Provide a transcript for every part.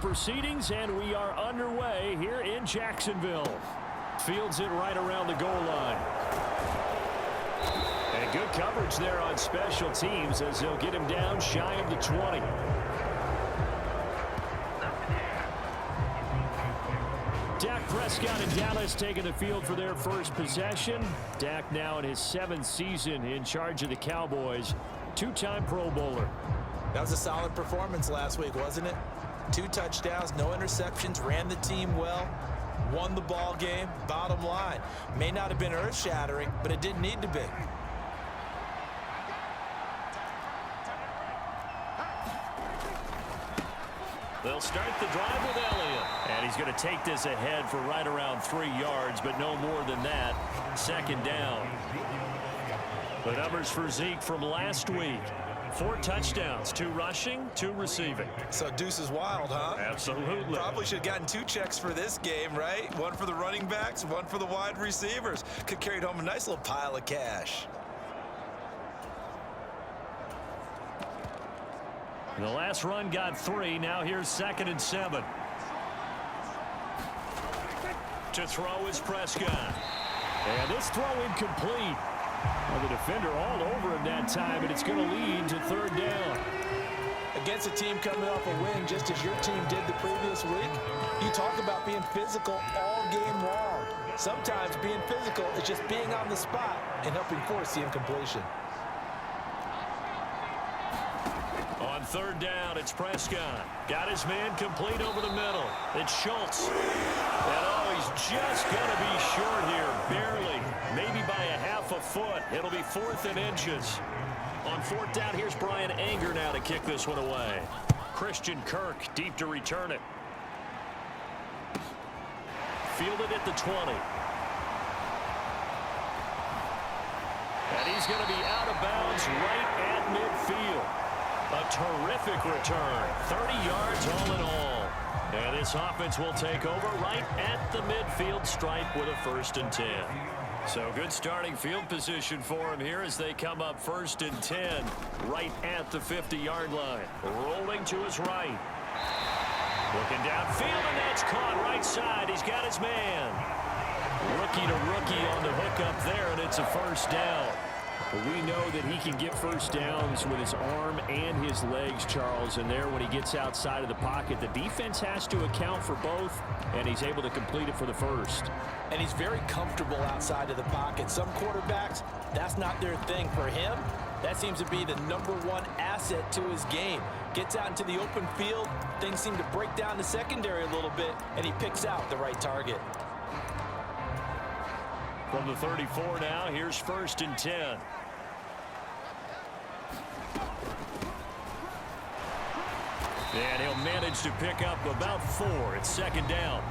proceedings, and we are underway here in Jacksonville. Fields it right around the goal line. And good coverage there on special teams as they'll get him down shy of the 20. Dak Prescott and Dallas taking the field for their first possession. Dak now in his 7th season in charge of the Cowboys. Two-time Pro Bowler. That was a solid performance last week, wasn't it? 2 touchdowns, no interceptions, ran the team well, won the ball game. Bottom line, may not have been earth-shattering, but it didn't need to be. They'll start the drive with Elliott. And he's going to take this ahead for right around 3 yards, but no more than that. 2nd down. The numbers for Zeke from last week. 4 touchdowns, 2 rushing, 2 receiving. So deuce is wild, huh? Absolutely. Probably should have gotten 2 checks for this game, right? 1 for the running backs, 1 for the wide receivers. Could carry home a nice little pile of cash. The last run got 3. Now here's 2nd and 7. To throw is Prescott. And this throw incomplete. Well, the defender all over him that time, and it's going to lead to 3rd down. Against a team coming off a win just as your team did the previous week, you talk about being physical all game long. Sometimes being physical is just being on the spot and helping force the incompletion. On 3rd down, it's Prescott. Got his man complete over the middle. It's Schultz. And oh, he's just going to be short here, barely. Maybe by a half a foot. It'll be 4th and inches. On 4th down, here's Brian Anger now to kick this one away. Christian Kirk deep to return it. Fielded at the 20. And he's going to be out of bounds right at midfield. A terrific return. 30 yards all in all. And this offense will take over right at the midfield stripe with a 1st and 10. So good starting field position for him here as they come up 1st and 10 right at the 50-yard line. Rolling to his right. Looking downfield, and that's caught right side. He's got his man. Rookie to rookie on the hook up there, and it's a 1st down. We know that he can get 1st downs with his arm and his legs, Charles, and there when he gets outside of the pocket, the defense has to account for both, and he's able to complete it for the 1st. And he's very comfortable outside of the pocket. Some quarterbacks, that's not their thing. For him, that seems to be the #1 asset to his game. Gets out into the open field, things seem to break down the secondary a little bit, and he picks out the right target. From the 34 now, here's 1st and 10. And he'll manage to pick up about 4. It's 2nd down.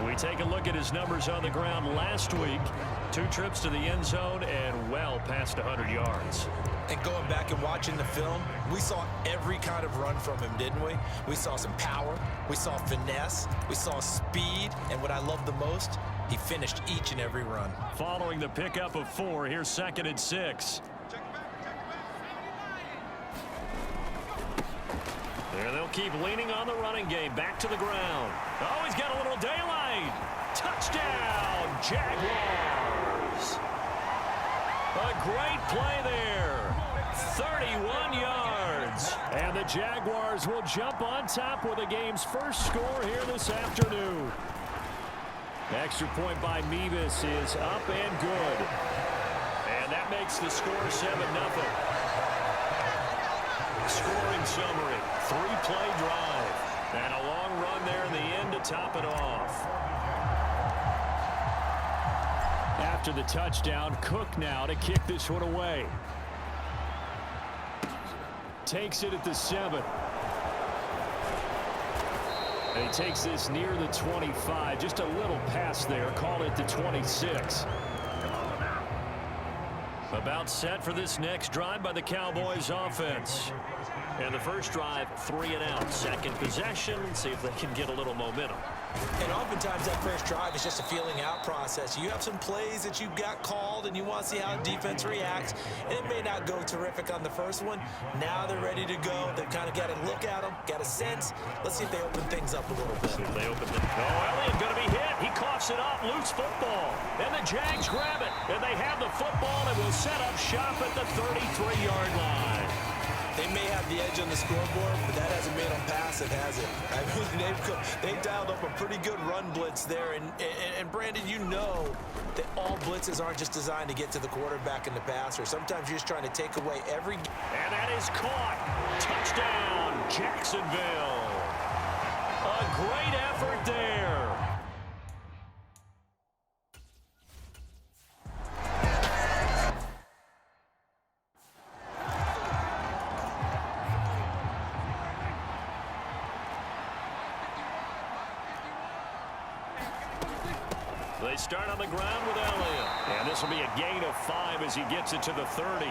We take a look at his numbers on the ground last week. 2 trips to the end zone and well past 100 yards. And going back and watching the film, we saw every kind of run from him, didn't we? We saw some power, we saw finesse, we saw speed, and what I love the most, he finished each and every run. Following the pickup of 4, here's 2nd and 6. And they'll keep leaning on the running game. Back to the ground. Oh, he's got a little daylight. Touchdown, Jaguars. A great play there. 31 yards. And the Jaguars will jump on top with the game's first score here this afternoon. Extra point by Mevis is up and good. And that makes the score 7-0. Scoring summary. 3-play drive. And a long run there in the end to top it off. After the touchdown, Cook now to kick this one away. Takes it at the 7. And he takes this near the 25. Just a little pass there. Call it the 26. About set for this next drive by the Cowboys offense. And the first drive, 3 and out. Second possession, see if they can get a little momentum. And oftentimes that first drive is just a feeling out process. You have some plays that you've got called and you want to see how the defense reacts. And it may not go terrific on the first one. Now they're ready to go. They've kind of got to look at them, got a sense. Let's see if they open things up a little bit. See if they open them. Oh, Elliott going to be hit. He coughs it up. Loose football. And the Jags grab it. And they have the football and will set up shop at the 33-yard line. They may have the edge on the scoreboard, but that hasn't made them passive, has it? I mean, they've dialed up a pretty good run blitz there. And Brandon, you know that all blitzes aren't just designed to get to the quarterback and the passer. Sometimes you're just trying to take away every... And that is caught. Touchdown, Jacksonville. A great effort there. They start on the ground with Elliott. And this will be a gain of 5 as he gets it to the 30.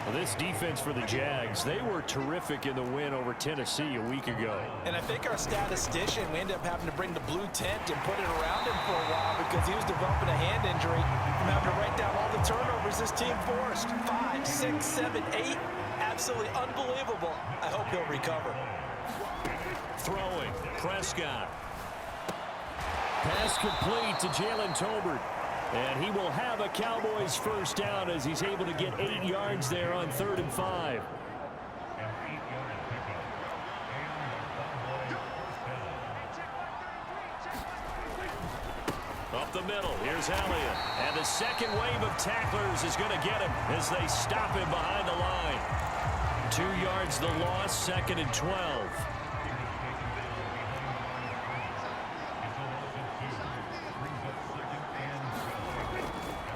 Well, this defense for the Jags, they were terrific in the win over Tennessee a week ago. And I think our statistician, we ended up having to bring the blue tent and put it around him for a while because he was developing a hand injury from having to write down all the turnovers this team forced. 5, 6, 7, 8. Absolutely unbelievable. I hope he'll recover. Throwing, Prescott. Pass complete to Jalen Tolbert. And he will have a Cowboys first down as he's able to get 8 yards there on 3rd and 5. Up the middle, here's Elliott. And the second wave of tacklers is going to get him as they stop him behind the line. 2 yards the loss, 2nd and 12.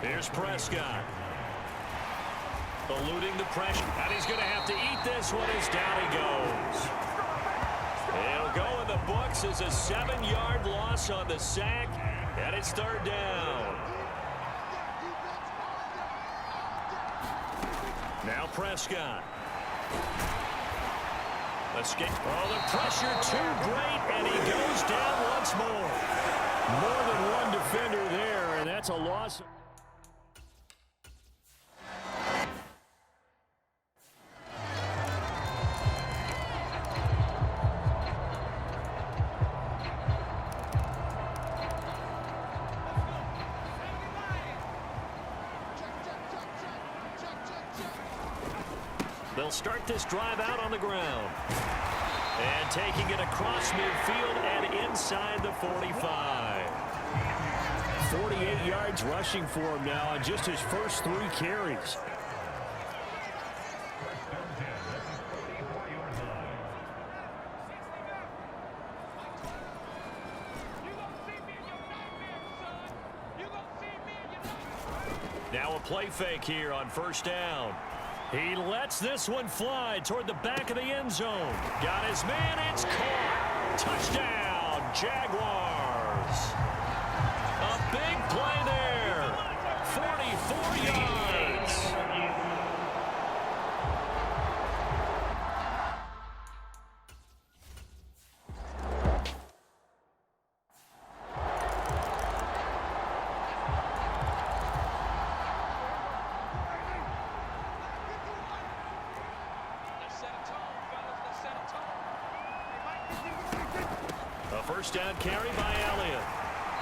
Here's Prescott. Eluding the pressure. And he's going to have to eat this one as down he goes. It'll go in the books as a 7-yard loss on the sack. And it's 3rd down. Now Prescott. Escape. Oh, the pressure too great. And he goes down once more. More than one defender there. And that's a loss. They'll start this drive out on the ground. And taking it across midfield and inside the 45. 48 yards rushing for him now on just his first 3 carries. Now a play fake here on 1st down. He lets this one fly toward the back of the end zone. Got his man, it's caught. Touchdown, Jaguars. A big play there. 44 yards. A first down carry by Elliott.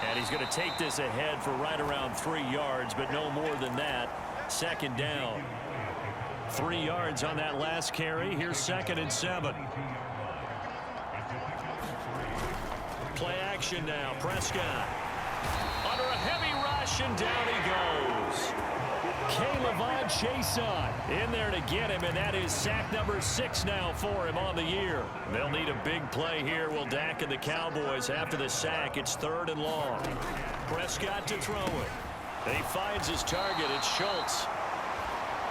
And he's going to take this ahead for right around 3 yards, but no more than that. 2nd down. 3 yards on that last carry. Here's 2nd and 7. Play action now. Prescott. Under a heavy rush, and down he goes. K'Lavon Chaisson in there to get him, and that is sack number 6 now for him on the year. They'll need a big play here. Will Dak and the Cowboys after the sack. It's 3rd and long. Prescott to throw it. And he finds his target. It's Schultz.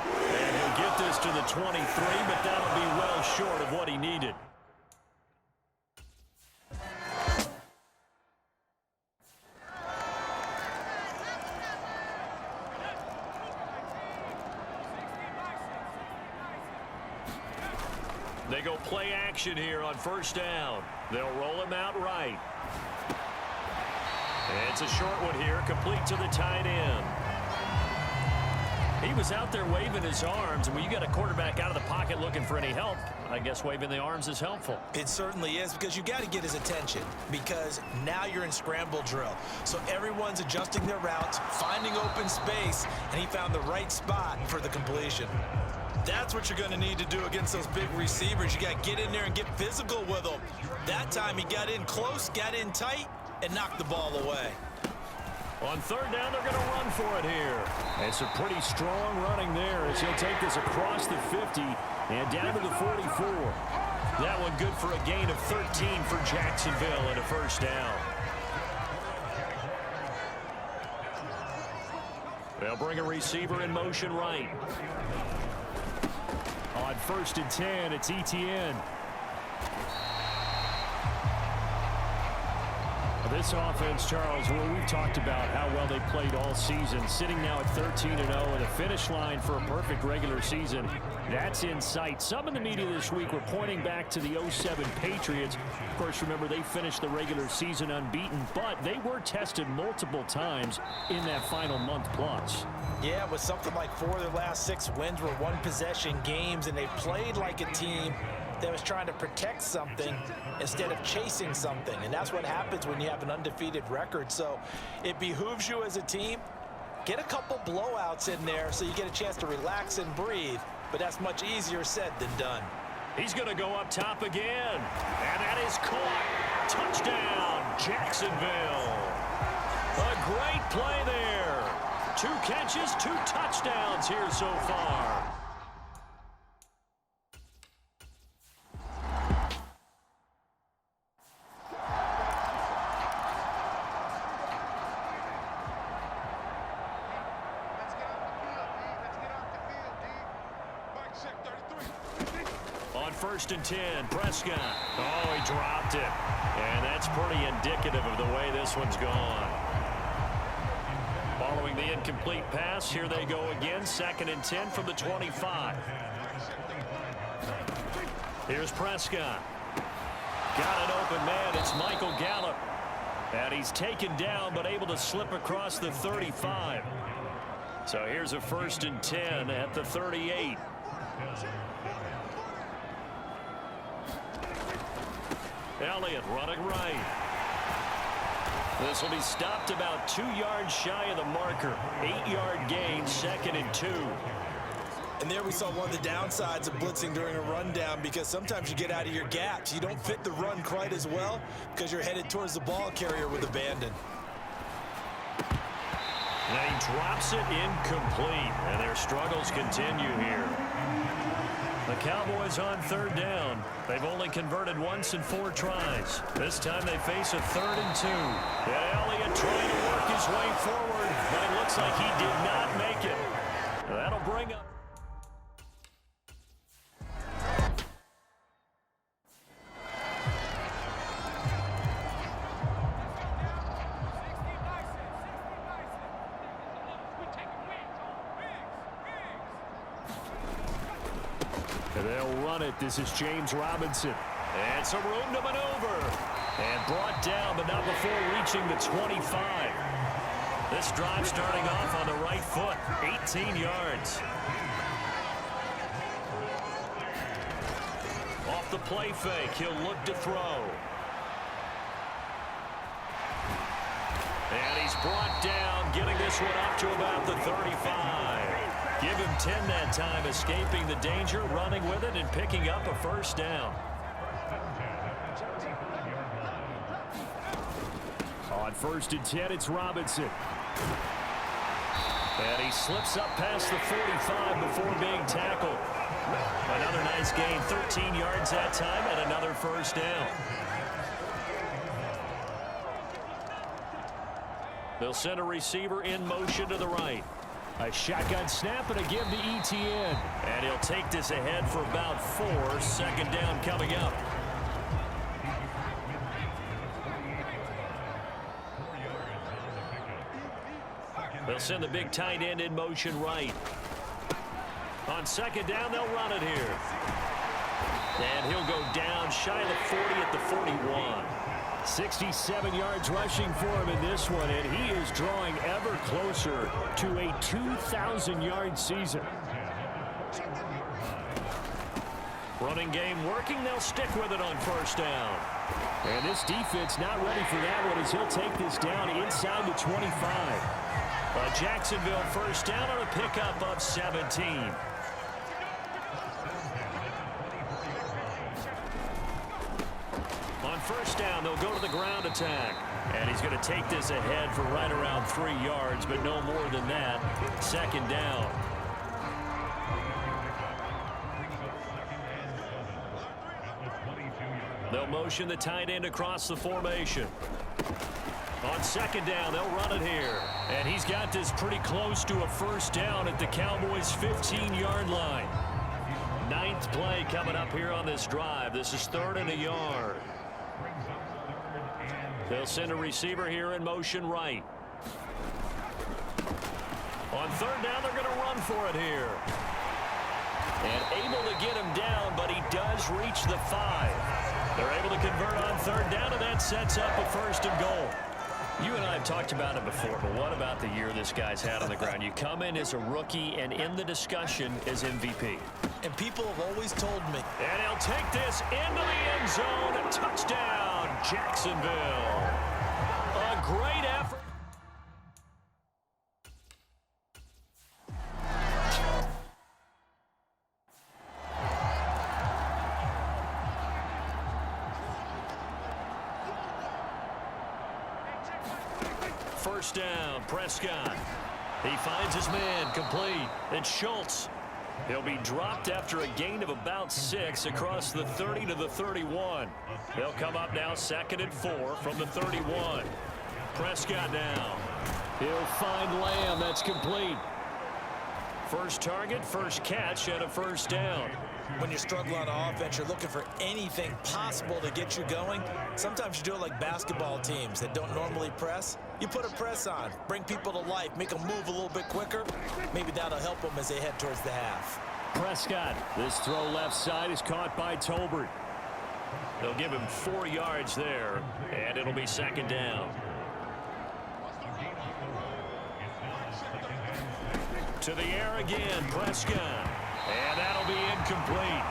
And he'll get this to the 23, but that'll be well short of what he needed. They go play action here on first down. They'll roll him out right. It's a short one here, complete to the tight end. He was out there waving his arms, and when you got a quarterback out of the pocket looking for any help, I guess waving the arms is helpful. It certainly is, because you got to get his attention, because now you're in scramble drill. So everyone's adjusting their routes, finding open space, and he found the right spot for the completion. That's what you're going to need to do against those big receivers. You got to get in there and get physical with them. That time he got in close, got in tight, and knocked the ball away. On third down, they're going to run for it here. It's a pretty strong running there as he'll take this across the 50 and down to the 44. That one good for a gain of 13 for Jacksonville and a first down. They'll bring a receiver in motion right. On first and 10, it's Etienne. This offense, Charles, well, we've talked about how well they played all season, sitting now at 13-0 and a finish line for a perfect regular season. That's in sight. Some in the media this week were pointing back to the 07 Patriots. Of course, remember, they finished the regular season unbeaten, but they were tested multiple times in that final month plus. Yeah, it was something like 4 of their last 6 wins were one-possession games, and they played like a team that was trying to protect something instead of chasing something. And that's what happens when you have an undefeated record. So it behooves you as a team, get a couple blowouts in there so you get a chance to relax and breathe. But that's much easier said than done. He's going to go up top again. And that is caught. Touchdown, Jacksonville. A great play there. 2 catches, 2 touchdowns here so far. First and 10, Prescott. Oh, he dropped it. And that's pretty indicative of the way this one's gone. Following the incomplete pass, here they go again. 2nd and 10 from the 25. Here's Prescott. Got an open man. It's Michael Gallup. And he's taken down, but able to slip across the 35. So here's a 1st and 10 at the 38. Elliott running right. This will be stopped about 2 yards shy of the marker. 8-yard gain, 2nd and 2. And there we saw one of the downsides of blitzing during a rundown, because sometimes you get out of your gaps. You don't fit the run quite as well because you're headed towards the ball carrier with abandon. And he drops it incomplete, and their struggles continue here. The Cowboys on 3rd down. They've only converted once in 4 tries. This time they face a 3rd and 2. And Elliott trying to work his way forward, but it looks like he did not make it. That'll bring up. They'll run it. This is James Robinson. And some room to maneuver. And brought down, but not before reaching the 25. This drive starting off on the right foot. 18 yards. Off the play fake, he'll look to throw. And he's brought down, getting this one up to about the 35. Give him 10 that time, escaping the danger, running with it, and picking up a 1st down. On 1st and 10, it's Robinson. And he slips up past the 45 before being tackled. Another nice gain, 13 yards that time, and another 1st down. They'll send a receiver in motion to the right. A shotgun snap and a give to Etienne. And he'll take this ahead for about 4. 2nd down coming up. They'll send the big tight end in motion right. On 2nd down, they'll run it here. And down shy of the 40 at the 41. 67 yards rushing for him in this one, and he is drawing ever closer to a 2,000-yard season. Running game working. They'll stick with it on first down. And this defense not ready for that one as he'll take this down inside the 25. A Jacksonville first down on a pickup of 17. On first down, they'll go to the ground attack. And he's going to take this ahead for right around 3 yards, but no more than that. Second down. They'll motion the tight end across the formation. On second down, they'll run it here. And he's got this pretty close to a first down at the Cowboys' 15-yard line. 9th play coming up here on this drive. This is 3rd and a yard. They'll send a receiver here in motion right. On 3rd down, they're going to run for it here. And able to get him down, but he does reach the 5. They're able to convert on 3rd down, and that sets up a 1st and goal. You and I have talked about it before, but what about the year this guy's had on the ground? You come in as a rookie and in the discussion as MVP. And people have always told me. And he'll take this into the end zone. Touchdown, Jacksonville. A great effort. First down, Prescott. He finds his man, complete. It's Schultz. He'll be dropped after a gain of about 6 across the 30 to the 31. They'll come up now 2nd and 4 from the 31. Prescott now. He'll find Lamb. That's complete. First target, first catch, and a first down. When you struggle on offense, you're looking for anything possible to get you going. Sometimes you do it like basketball teams that don't normally press. You put a press on, bring people to life, make them move a little bit quicker. Maybe that'll help them as they head towards the half. Prescott, this throw left side is caught by Tolbert. They'll give him 4 yards there, and it'll be 2nd down. To the air again, Prescott. And that'll be incomplete.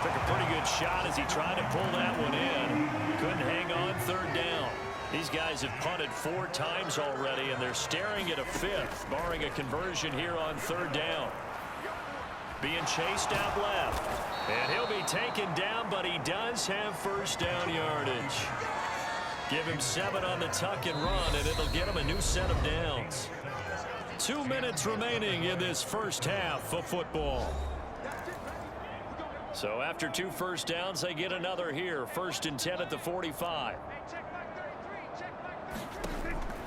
Took a pretty good shot as he tried to pull that one in. Couldn't hang on 3rd down. These guys have punted 4 times already, and they're staring at a 5th, barring a conversion here on 3rd down. Being chased out left. And he'll be taken down, but he does have first down yardage. Give him 7 on the tuck and run, and it'll get him a new set of downs. 2 minutes remaining in this first half of football. So after 2 first downs, they get another here. 1st and 10 at the 45.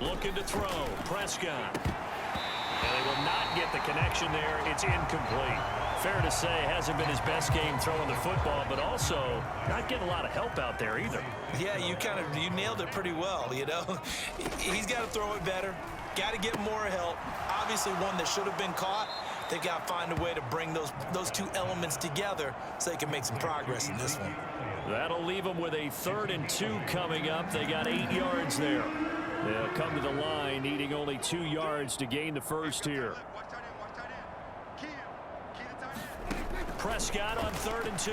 Looking to throw. Prescott. And they will not get the connection there. It's incomplete. Fair to say, hasn't been his best game throwing the football, but also not getting a lot of help out there either. Yeah, you nailed it pretty well, you know. He's got to throw it better. Got to get more help. Obviously one that should have been caught. They've got to find a way to bring those 2 elements together so they can make some progress in this one. That'll leave them with a 3rd and 2 coming up. They got 8 yards there. They'll come to the line needing only 2 yards to gain the first here. Prescott on 3rd and 2.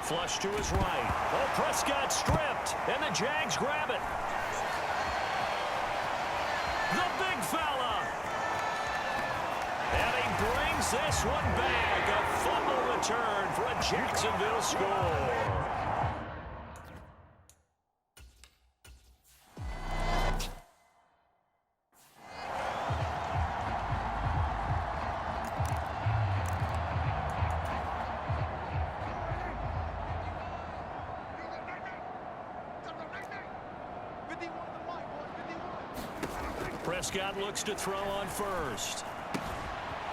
Flush to his right. Oh, Prescott stripped, and the Jags grab it. The big fella. And he brings this one back. A fumble return for a Jacksonville score. Prescott looks to throw on first.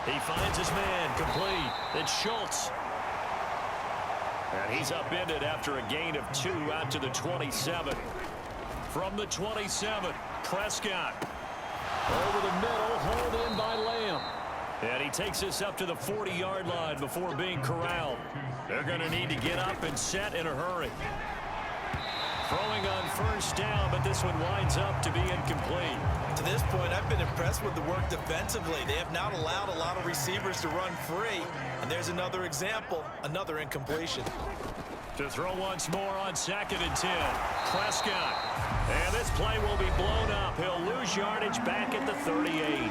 He finds his man, complete. It's Schultz. And he's upended after a gain of 2 out to the 27. From the 27, Prescott. Over the middle, hauled in by Lamb. And he takes this up to the 40-yard line before being corralled. They're going to need to get up and set in a hurry. Throwing on first down, but this one winds up to be incomplete. To this point, I've been impressed with the work defensively. They have not allowed a lot of receivers to run free. And there's another example, another incompletion. To throw once more on 2nd and 10. Prescott. And this play will be blown up. He'll lose yardage back at the 38.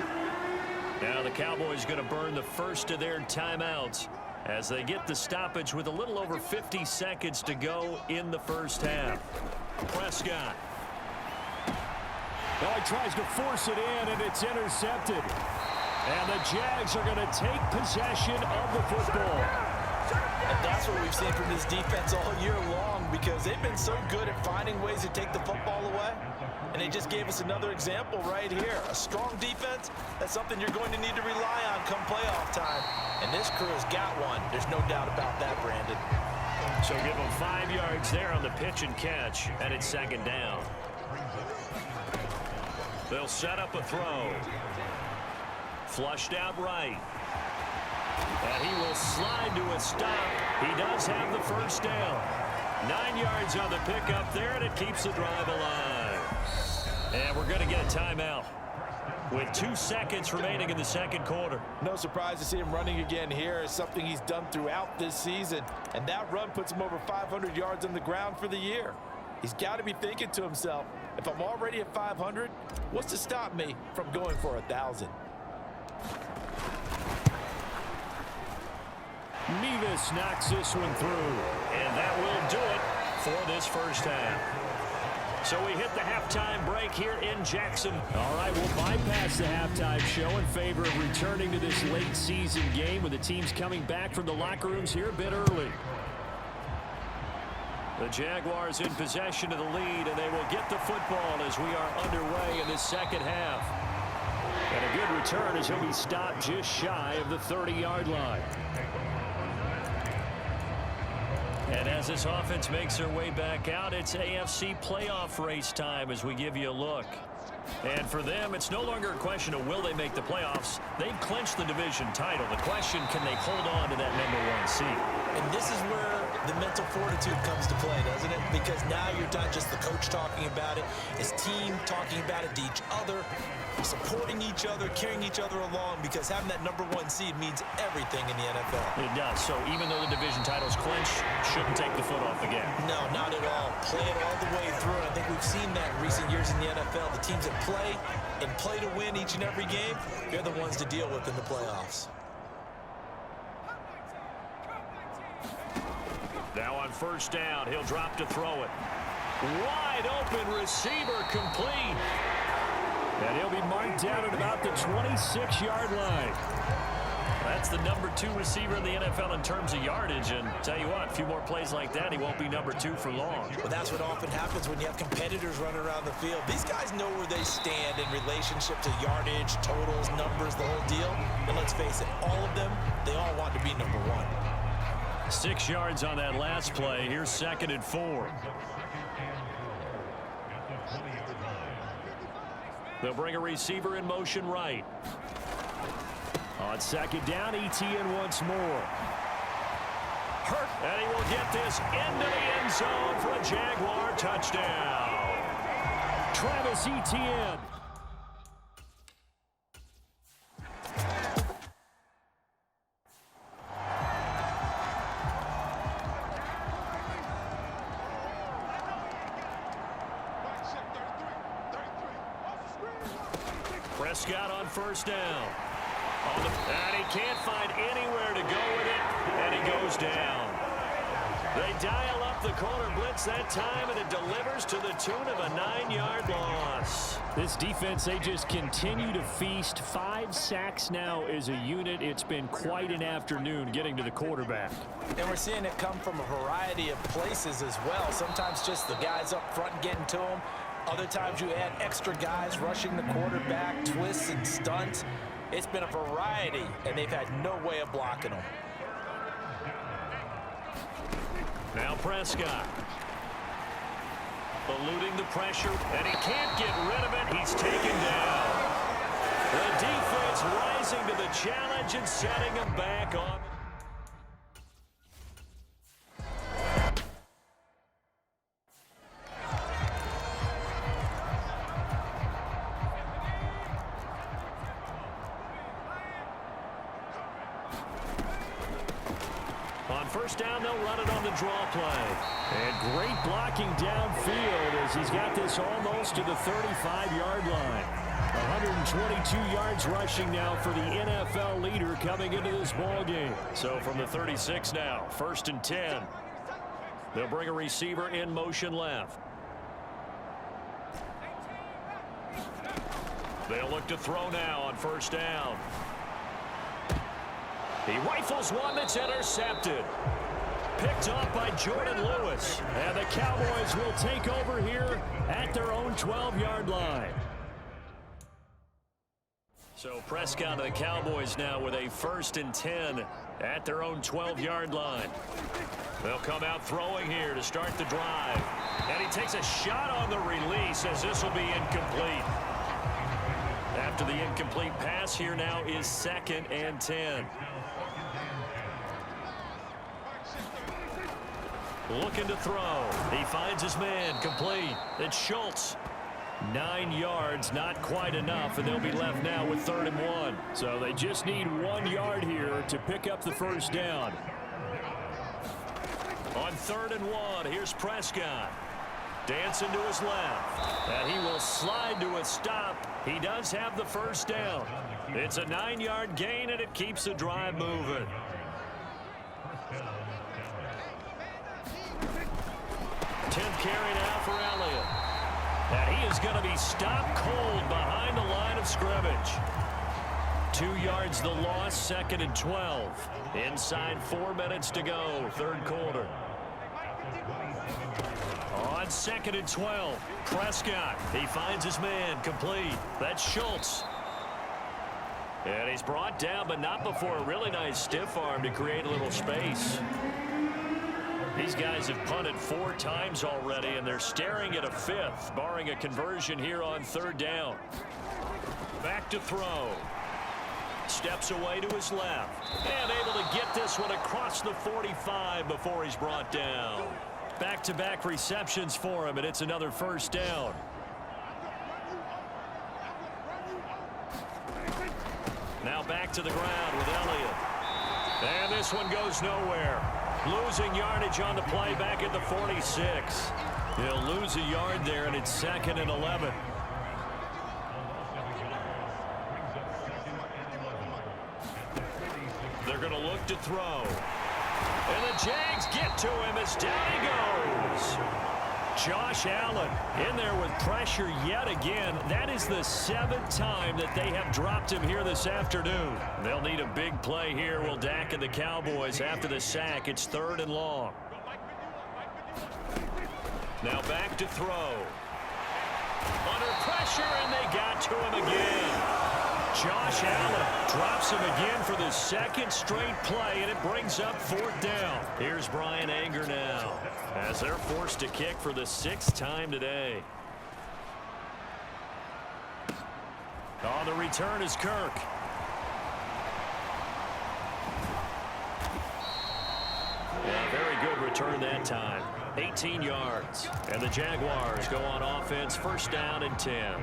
Now the Cowboys going to burn the first of their timeouts as they get the stoppage with a little over 50 seconds to go in the first half. Prescott. Well, he tries to force it in, and it's intercepted. And the Jags are going to take possession of the football. And that's what we've seen from this defense all year long, because they've been so good at finding ways to take the football away. And they just gave us another example right here. A strong defense, that's something you're going to need to rely on come playoff time. And this crew has got one. There's no doubt about that, Brandon. So give them 5 yards there on the pitch and catch, and it's 2nd down. They'll set up a throw. Flushed out right. And he will slide to a stop. He does have the first down. 9 yards on the pickup there, and it keeps the drive alive. And we're going to get a timeout with 2 seconds remaining in the second quarter. No surprise to see him running again here. It's something he's done throughout this season. And that run puts him over 500 yards on the ground for the year. He's got to be thinking to himself, if I'm already at 500, what's to stop me from going for 1,000? Nevis knocks this one through. And that will do it for this first half. So we hit the halftime break here in Jackson. All right, we'll bypass the halftime show in favor of returning to this late season game with the teams coming back from the locker rooms here a bit early. The Jaguars in possession of the lead, and they will get the football as we are underway in this second half. And a good return as he'll be stopped just shy of the 30-yard line. And as this offense makes their way back out, it's AFC playoff race time as we give you a look. And for them, it's no longer a question of will they make the playoffs. They've clinched the division title. The question, can they hold on to that #1 seed? And this is where the mental fortitude comes to play, doesn't it? Because now you're not just the coach talking about it, it's team talking about it to each other, supporting each other, carrying each other along, because having that #1 seed means everything in the NFL. It does. So even though the division title's clinched, shouldn't take the foot off the gas. No, not at all. Play it all the way through. And I think we've seen that in recent years in the NFL. The teams that play and play to win each and every game, they're the ones to deal with in the playoffs. Now on first down, he'll drop to throw it. Wide open receiver complete. And he'll be marked down at about the 26-yard line. That's the #2 receiver in the NFL in terms of yardage. And tell you what, a few more plays like that, he won't be #2 for long. Well, that's what often happens when you have competitors running around the field. These guys know where they stand in relationship to yardage, totals, numbers, the whole deal. And let's face it, all of them, they all want to be #1. 6 yards on that last play. Here's 2nd and 4. They'll bring a receiver in motion right. On 2nd down, ETN once more. Hurt, and he will get this into the end zone for a Jaguar touchdown. Travis Etienne. Prescott on first down. And he can't find anywhere to go with it, and he goes down. They dial up the corner blitz that time, and it delivers to the tune of a 9-yard loss. This defense, they just continue to feast. 5 sacks now as a unit. It's been quite an afternoon getting to the quarterback. And we're seeing it come from a variety of places as well. Sometimes just the guys up front getting to him. Other times you add extra guys rushing the quarterback, twists and stunts. It's been a variety, and they've had no way of blocking them. Now Prescott. Eluding the pressure, and he can't get rid of it. He's taken down. The defense rising to the challenge and setting him back on. first down, they'll run it on the draw play. And great blocking downfield as he's got this almost to the 35-yard line. 122 yards rushing now for the NFL leader coming into this ball game. So from the 36 now, 1st and 10. They'll bring a receiver in motion left. They'll look to throw now on 1st down. He rifles one that's intercepted. Picked off by Jordan Lewis. And the Cowboys will take over here at their own 12-yard line. So Prescott and the Cowboys now with a 1st and 10 at their own 12-yard line. They'll come out throwing here to start the drive. And he takes a shot on the release as this will be incomplete. After the incomplete pass, here now is 2nd and 10. Looking to throw. He finds his man complete. It's Schultz. 9 yards, not quite enough, and they'll be left now with 3rd and 1. So they just need 1 yard here to pick up the first down. On 3rd and 1, here's Prescott. Dancing to his left. And he will slide to a stop. He does have the first down. It's a 9-yard gain, and it keeps the drive moving. Tenth carry now for Elliott. And he is going to be stopped cold behind the line of scrimmage. 2 yards the loss, 2nd and 12. Inside 4 minutes to go, 3rd quarter. On 2nd and 12, Prescott. He finds his man complete. That's Schultz. And he's brought down, but not before a really nice stiff arm to create a little space. These guys have punted 4 times already, and they're staring at a 5th, barring a conversion here on 3rd down. Back to throw. Steps away to his left. And able to get this one across the 45 before he's brought down. Back-to-back receptions for him, and it's another first down. Now back to the ground with Elliott. And this one goes nowhere. Losing yardage on the play back at the 46. He'll lose a yard there, and it's 2nd and 11. They're going to look to throw. And the Jags get to him as down he goes. Josh Allen in there with pressure yet again. That is the 7th time that they have dropped him here this afternoon. They'll need a big play here, will Dak and the Cowboys after the sack. It's 3rd and long. Now back to throw. Under pressure, and they got to him again. Josh Allen drops him again for the 2nd straight play, and it brings up 4th down. Here's Brian Anger now as they're forced to kick for the 6th time today. On the return is Kirk. Yeah, very good return that time. 18 yards. And the Jaguars go on offense, 1st down and 10.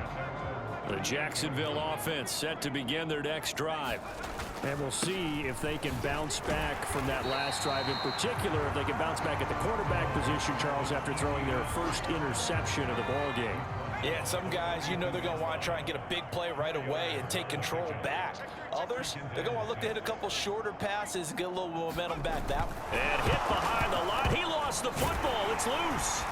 The Jacksonville offense set to begin their next drive. And we'll see if they can bounce back from that last drive. In particular, if they can bounce back at the quarterback position, Charles, after throwing their first interception of the ball game. Yeah, some guys, you know they're going to want to try and get a big play right away and take control back. Others, they're going to want to look to hit a couple shorter passes and get a little momentum back that way. And hit behind the line. He lost the football. It's loose.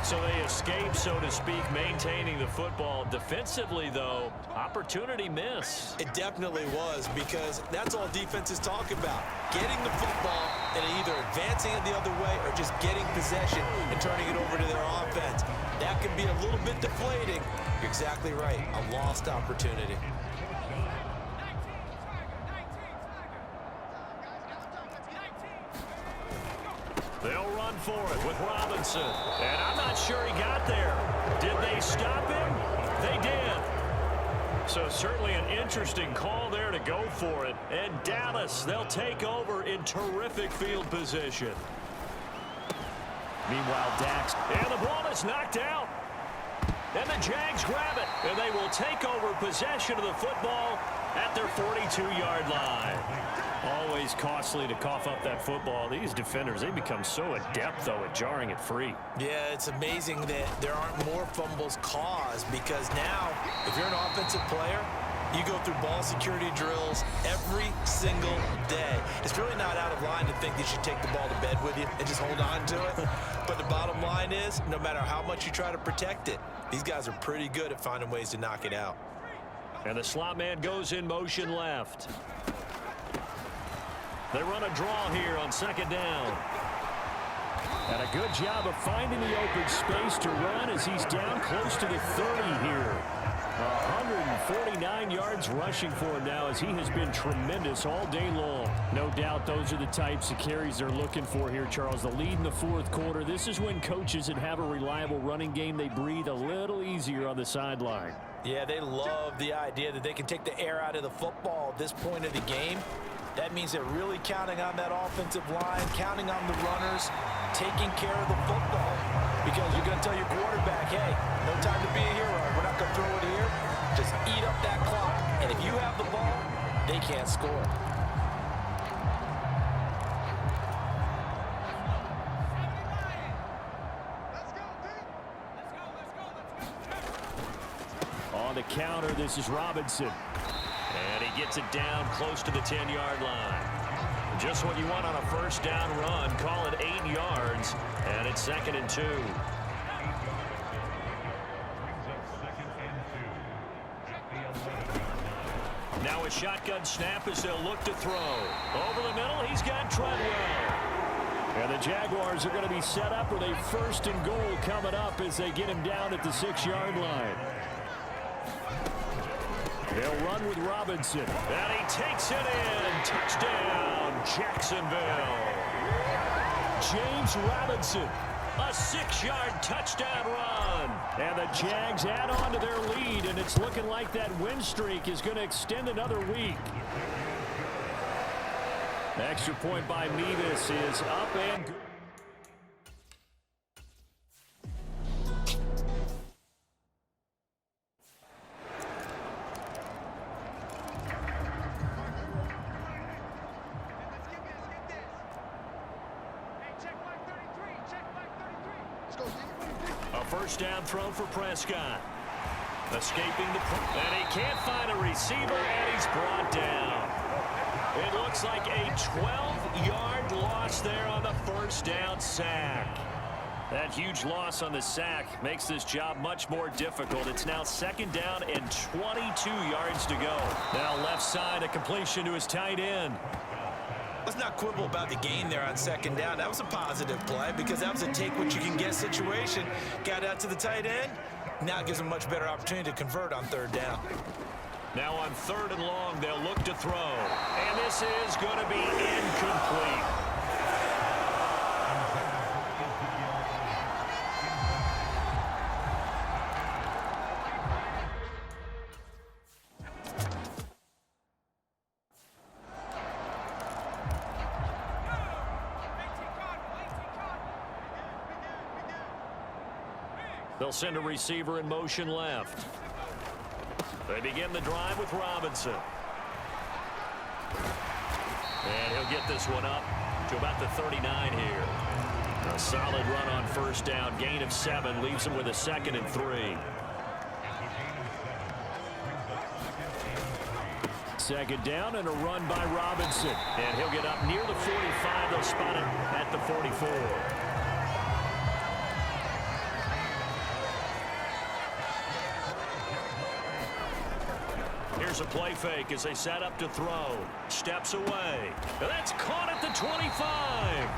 So they escape, so to speak, maintaining the football. Defensively, though, opportunity miss. It definitely was, because that's all defense is talking about. Getting the football and either advancing it the other way or just getting possession and turning it over to their offense. That can be a little bit deflating. You're exactly right. A lost opportunity. They'll run for it with Robinson. And I'm not sure he got there. Did they stop him? They did. So certainly an interesting call there to go for it. And Dallas, they'll take over in terrific field position. Meanwhile, Dax. And the ball is knocked out. And the Jags grab it. And they will take over possession of the football at their 42-yard line. Always costly to cough up that football. These defenders, they become so adept, though, at jarring it free. Yeah, it's amazing that there aren't more fumbles caused, because now, if you're an offensive player, you go through ball security drills every single day. It's really not out of line to think that you should take the ball to bed with you and just hold on to it. But the bottom line is, no matter how much you try to protect it, these guys are pretty good at finding ways to knock it out. And the slot man goes in motion left. They run a draw here on second down. And a good job of finding the open space to run as he's down close to the 30 here. 149 yards rushing for him now, as he has been tremendous all day long. No doubt those are the types of carries they're looking for here, Charles. The lead in the fourth quarter. This is when coaches that have a reliable running game, they breathe a little easier on the sideline. Yeah, they love the idea that they can take the air out of the football at this point of the game. That means they're really counting on that offensive line, counting on the runners, taking care of the football. Because you're going to tell your quarterback, hey, no time to be a hero. We're not going to throw it here. Just eat up that clock. And if you have the ball, they can't score. On the counter, this is Robinson. And he gets it down close to the 10-yard line. Just what you want on a first down run. Call it 8 yards, and it's 2nd and 2. Now a shotgun snap as they'll look to throw. Over the middle, he's got Treadwell. And the Jaguars are going to be set up with a 1st and goal coming up as they get him down at the 6-yard line. They'll run with Robinson. And he takes it in. Touchdown, Jacksonville. James Robinson. A 6-yard touchdown run. And the Jags add on to their lead, and it's looking like that win streak is going to extend another week. The extra point by Mevis is up and good. A first down throw for Prescott. Escaping the and he can't find a receiver, and he's brought down. It looks like a 12-yard loss there on the first down sack. That huge loss on the sack makes this job much more difficult. It's now 2nd down and 22 yards to go. Now left side, a completion to his tight end. Let's not quibble about the gain there on 2nd down. That was a positive play because that was a take-what-you-can-get situation. Got out to the tight end. Now it gives them a much better opportunity to convert on 3rd down. Now on 3rd and long, they'll look to throw. And this is going to be incomplete. They'll send a receiver in motion left. They begin the drive with Robinson. And he'll get this one up to about the 39 here. A solid run on first down. Gain of 7 leaves him with a 2nd and 3. 2nd down and a run by Robinson. And he'll get up near the 45. They'll spot him at the 44. Here's a play fake as they set up to throw. Steps away. That's caught at the 25.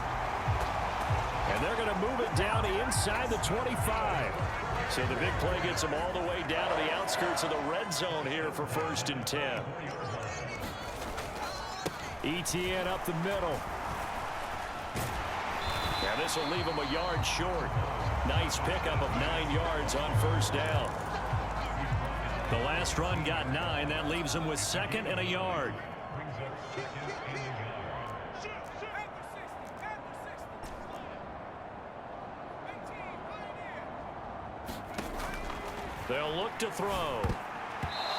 And they're going to move it down inside the 25. So the big play gets them all the way down to the outskirts of the red zone here for 1st and 10. ETN up the middle. Now this will leave him a yard short. Nice pickup of 9 yards on first down. The last run got 9. That leaves him with 2nd and a yard. They'll look to throw.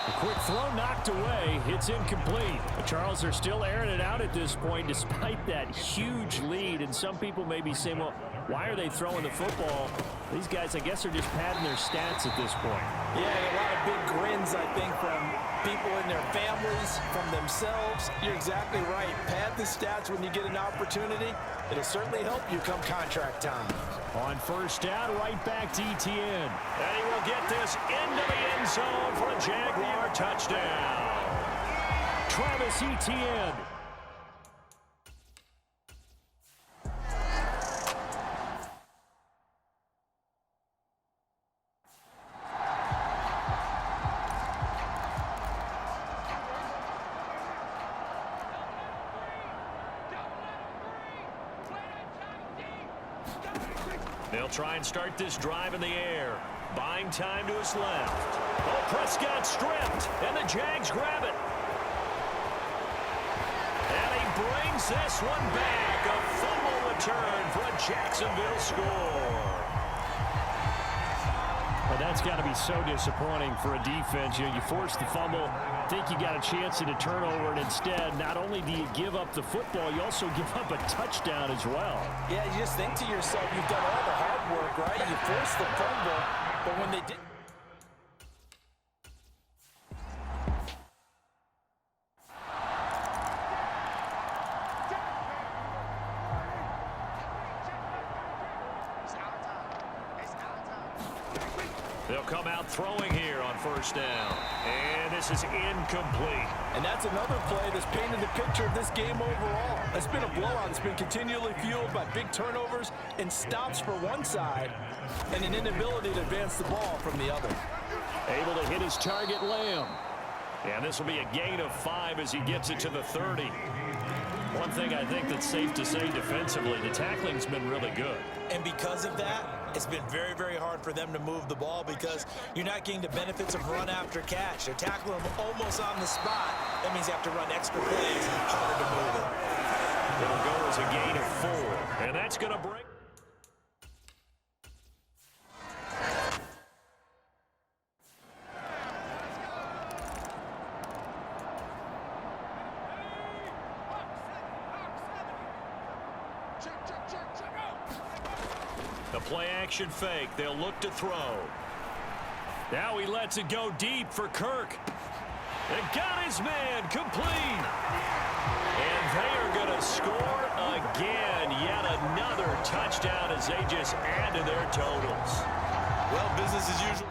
A quick throw knocked away. It's incomplete. The Charles are still airing it out at this point despite that huge lead. And some people may be saying, well, why are they throwing the football? These guys, I guess, are just padding their stats at this point. Yeah, a lot of big grins, I think, from people in their families, from themselves. You're exactly right. Pad the stats when you get an opportunity. It'll certainly help you come contract time. On first down, right back to Etienne. And he will get this into the end zone for a Jaguar touchdown. Travis Etienne. They'll try and start this drive in the air. Buying time to his left. Oh, Prescott stripped, and the Jags grab it. And he brings this one back. A fumble return for a Jacksonville score. Well, that's got to be so disappointing for a defense. You force the fumble, think you got a chance at a turnover, and instead, not only do you give up the football, you also give up a touchdown as well. Yeah, you just think to yourself, you've done all the hard work, right? You force the fumble, but when they did... They'll come out throwing here on first down. And this is incomplete. And that's another play that's painted the picture of this game overall. It's been a blowout. It's been continually fueled by big turnovers and stops for one side and an inability to advance the ball from the other. Able to hit his target, Lamb. And this will be a gain of 5 as he gets it to the 30. One thing I think that's safe to say defensively, the tackling's been really good. And because of that, it's been very, very hard for them to move the ball because you're not getting the benefits of run after catch. They're tackling them almost on the spot. That means you have to run extra plays, harder to move it. It'll go as a gain of 4. And that's going to bring... The play-action fake. They'll look to throw. Now he lets it go deep for Kirk. And got his man complete. And they are going to score again. Yet another touchdown as they just add to their totals. Well, business as usual.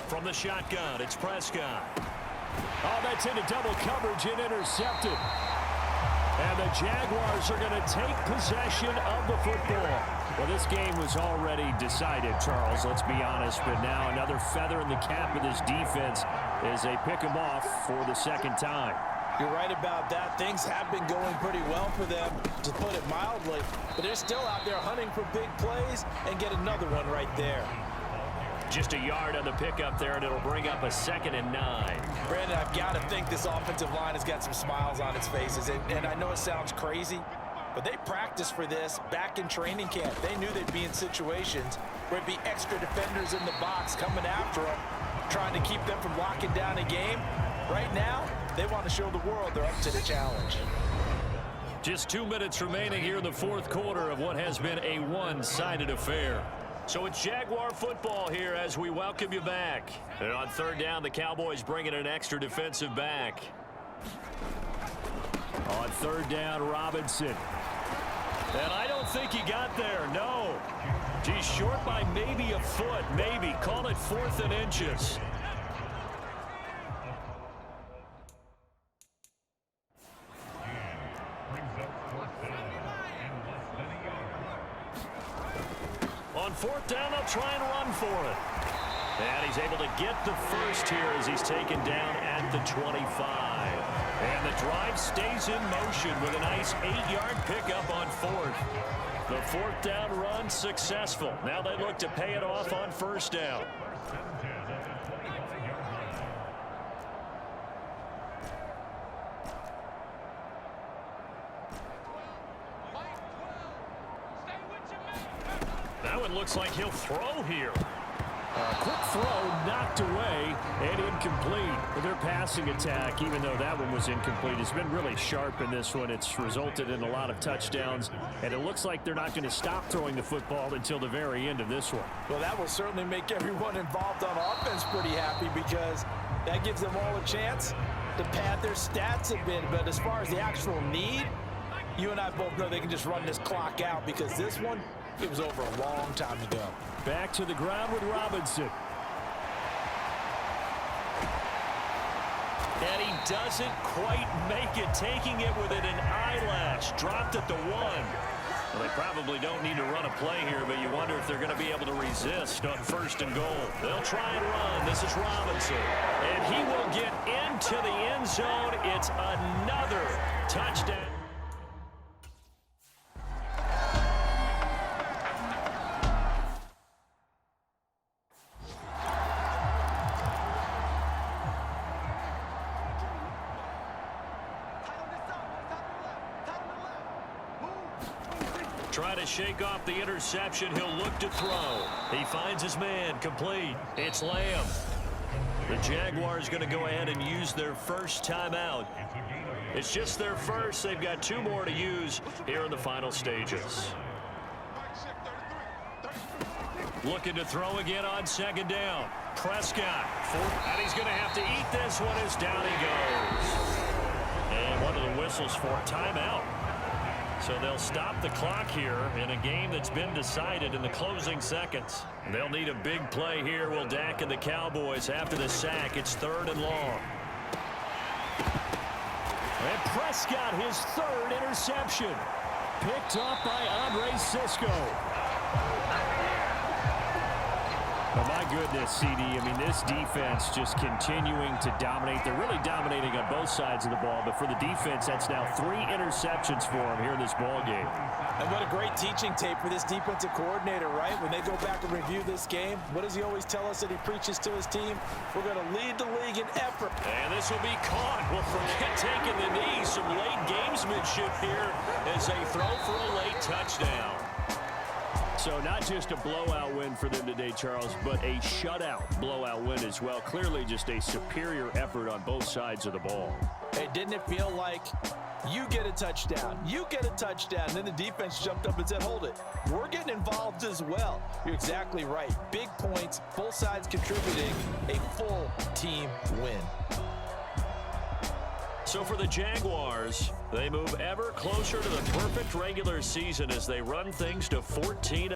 From the shotgun, it's Prescott. Oh, that's into double coverage and intercepted. And the Jaguars are going to take possession of the football. Well, this game was already decided, Charles, let's be honest. But now another feather in the cap of this defense as they pick them off for the second time. You're right about that. Things have been going pretty well for them, to put it mildly. But they're still out there hunting for big plays and get another one right there. Just a yard on the pickup there, and it'll bring up a 2nd and 9. Brandon, I've got to think this offensive line has got some smiles on its faces. And I know it sounds crazy, but they practiced for this back in training camp. They knew they'd be in situations where it'd be extra defenders in the box coming after them, trying to keep them from locking down a game. Right now, they want to show the world they're up to the challenge. Just 2 minutes remaining here in the fourth quarter of what has been a one-sided affair. So it's Jaguar football here as we welcome you back. And on third down, the Cowboys bringing an extra defensive back. On third down, Robinson. And I don't think he got there, no. He's short by maybe a foot, maybe. Call it 4th and inches. On fourth down, they'll try and run for it. And he's able to get the first here as he's taken down at the 25. And the drive stays in motion with a nice 8-yard pickup on fourth. The fourth down run successful. Now they look to pay it off on first down. That one looks like he'll throw here. Quick throw knocked away and incomplete. Their passing attack, even though that one was incomplete, has been really sharp in this one. It's resulted in a lot of touchdowns, and it looks like they're not going to stop throwing the football until the very end of this one. Well, that will certainly make everyone involved on offense pretty happy because that gives them all a chance to pad their stats a bit. But as far as the actual need, you and I both know they can just run this clock out because this one, it was over a long time ago. Back to the ground with Robinson. And he doesn't quite make it, taking it within an eyelash. Dropped at the 1. Well, they probably don't need to run a play here, but you wonder if they're going to be able to resist on first and goal. They'll try and run. This is Robinson. And he will get into the end zone. It's another touchdown. Try to shake off the interception. He'll look to throw. He finds his man. Complete. It's Lamb. The Jaguars going to go ahead and use their first timeout. It's just their first. They've got 2 more to use here in the final stages. Looking to throw again on second down. Prescott. And he's going to have to eat this one as down he goes. And one of the whistles for timeout. So they'll stop the clock here in a game that's been decided in the closing seconds. They'll need a big play here. Will Dak and the Cowboys after the sack. It's 3rd and long. And Prescott, his 3rd interception. Picked up by Andre Cisco. Oh, my goodness, CD. I mean, this defense just continuing to dominate. They're really dominating on both sides of the ball, but for the defense, that's now 3 interceptions for them here in this ball game. And what a great teaching tape for this defensive coordinator, right? When they go back and review this game, what does he always tell us that he preaches to his team? We're going to lead the league in effort. And this will be caught. Well, forget taking the knee. Some late gamesmanship here as they throw for a late touchdown. So not just a blowout win for them today, Charles, but a shutout blowout win as well. Clearly just a superior effort on both sides of the ball. Hey, didn't it feel like you get a touchdown, you get a touchdown, and then the defense jumped up and said, hold it, we're getting involved as well. You're exactly right. Big points, both sides contributing, a full team win. So for the Jaguars, they move ever closer to the perfect regular season as they run things to 14